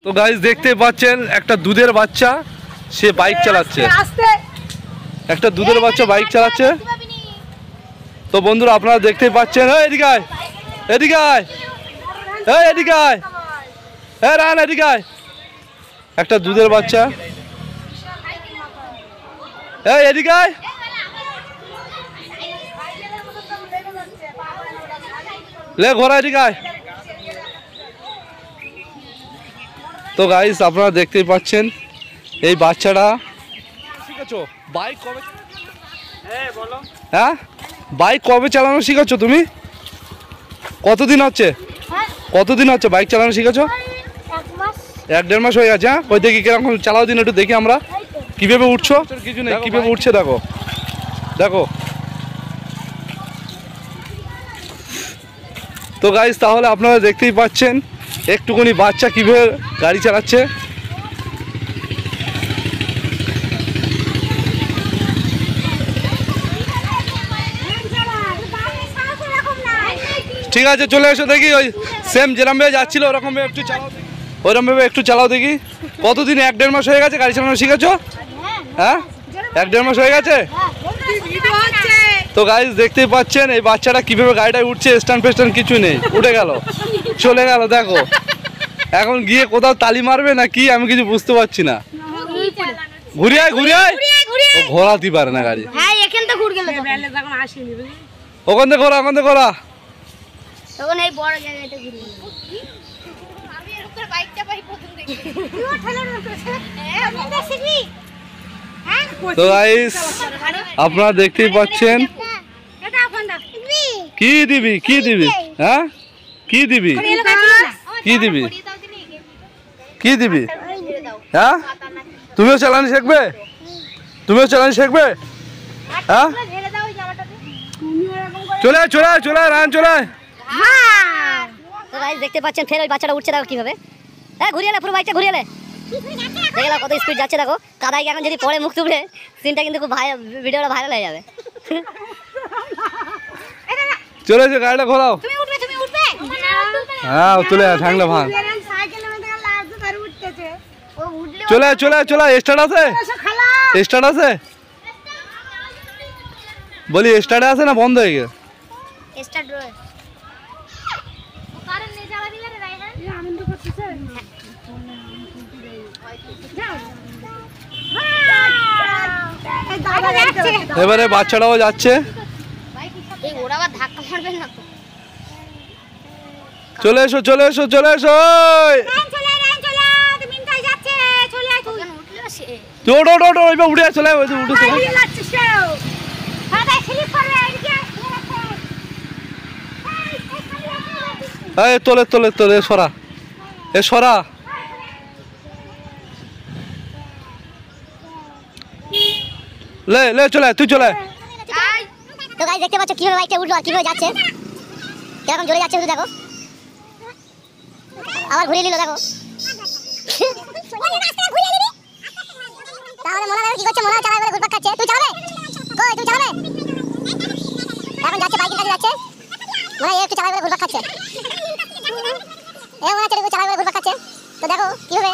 তো গাইস দেখতে পাচ্ছেন একটা দুধের বাচ্চা সে বাইক চালাচ্ছে, একটা দুধের বাচ্চা বাইক চালাচ্ছে। তো বন্ধুরা আপনারা দেখতেই পাচ্ছেন, এদিকে আয়, এদিকে আয়, এদিকে আয়, রান এদিকে আয়, একটা দুধের বাচ্চা, এদিকে আয়। লে ঘোড়া এদিকে আয়। তো গাইস আপনারা দেখতেই পাচ্ছেন এই বাচ্চাটা শিখেছো বাইক কবে? হ্যাঁ বাইক কবে চালানো শিখেছো তুমি? কতদিন হচ্ছে, কতদিন হচ্ছে বাইক চালানো শিখেছো? 1-1.5 মাস হয়ে গেছে। হ্যাঁ ওই দেখি কিরকম চালাও দিন একটু দেখি আমরা, কিভাবে উঠছো? কিছু নেই, কিভাবে উঠছে দেখো, দেখো। তো গাইস তাহলে আপনারা দেখতেই পাচ্ছেন একটুখানি বাচ্চা কিভাবে গাড়ি চালাচ্ছে। ঠিক আছে চলে এসো দেখি, ওই সেম যেরকম ভাবে যাচ্ছিল ওরকম ভাবে একটু চালাও দেখি, ওরকম ভাবে একটু চালাও দেখি। কতদিন? 1-1.5 মাস হয়ে গেছে গাড়ি চালানো শিখেছো? হ্যাঁ 1-1.5 মাস হয়ে গেছে। তো গাইস দেখতেই পাচ্ছেন এই বাচ্চাটা কিভাবে গাড়িটায় উঠছে, স্ট্যান্ড ফেস্ট্যান্ড কিছু নেই, উঠে গেল, চলে গেল। দেখো এখন গিয়ে কোথাও তালি মারবে না কি আমি কিছু বুঝতে পারছি না। ঘুরে আয়, ঘুরে আয়, ও ঘোরাতে পারে না গাড়ি। ওখান থেকে ঘোরা, ওখান থেকে ঘোরা। তখন এই বড় জায়গাটা ঘুরে আমি এর উপরে বাইকটা পাই প্রথম দেখি তুইও ঠেলার মতো আমি তো শিখি। হ্যাঁ তো গাইস আপনারা দেখতেই পাচ্ছেন, এটা ফোন দাও। কি দিবি, কি দিবি? হ্যাঁ কি দিবি, কি দিবি, কি দিবি? হ্যাঁ তুমিও চালানি শিখবে, তুমিও চালানি শিখবে? হ্যাঁ চলে চলে চলে রান চলে। তো গাইস দেখতে পাচ্ছেন ফের ওই বাচ্চাটা উঠছে, দেখো কিভাবে। হ্যাঁ ঘুরিয়ে পুরো বাইকটা ঘুরিয়ে দেখলাম কত স্পিড যাচ্ছে। দেখো কাদায় এখন যদি পরে মুখ তুলে সিনটা কিন্তু খুব ভিডিওটা ভাইরাল হয়ে যাবে। চলে এসে গাড়িটা ঘোরাও। তুমি উঠবে, তুমি উঠবে। হ্যাঁ তুলে ঠাংলা ভাঙ। সাইকেলের মধ্যে লাগছে তার উঠতেছে ও উঠলে চলে চলে চলে স্টার্ট আছে, স্টার্ট আছে বলি, স্টার্টে আছে না বন্ধ হয়ে গেছে? স্টার্ট রয়ে কারণ নে যাওয়া দিলে রে রাইহান এই আনন্দ করতেছে। এবারে বাচ্চাটাও যাচ্ছে। এই ওরা আবার ধাক্কা মারবেন না তো। চলে এসো চলে এসো চলে এসো, চলে তুমি কোথায় যাচ্ছে? চলে আয় তুই উঠলে আসে তুই ওটো ওটো ওটো ওইবার উঠে চলে আয়, উঠে চলে আয় যাচ্ছে সেও দাদা স্লিপ করবে এদিকে এই তোলে তোলে তোলে সরা, এ সরা। লে লে চলে তুই চলে। তো গাইস দেখতে পাচ্ছ কিভাবে বাইকটা উঠলো আর কিভাবে যাচ্ছে, কিরকম জোরে যাচ্ছে শুধু দেখো। আবার ঘুরিয়ে নিল দেখো। তাহলে মনে হয় কি করছে, মনে হয় চালায় বলে ঘুরপাক খাচ্ছে। তুই চালাবে কই, তুই চালাবে এখন যাচ্ছে বাইকের কাছে যাচ্ছে, মনে হয় একটু চালায় বলে ঘুরপাক খাচ্ছে। এ মনে হচ্ছে চালায় বলে ঘুরপাক খাচ্ছে। তো দেখো কিভাবে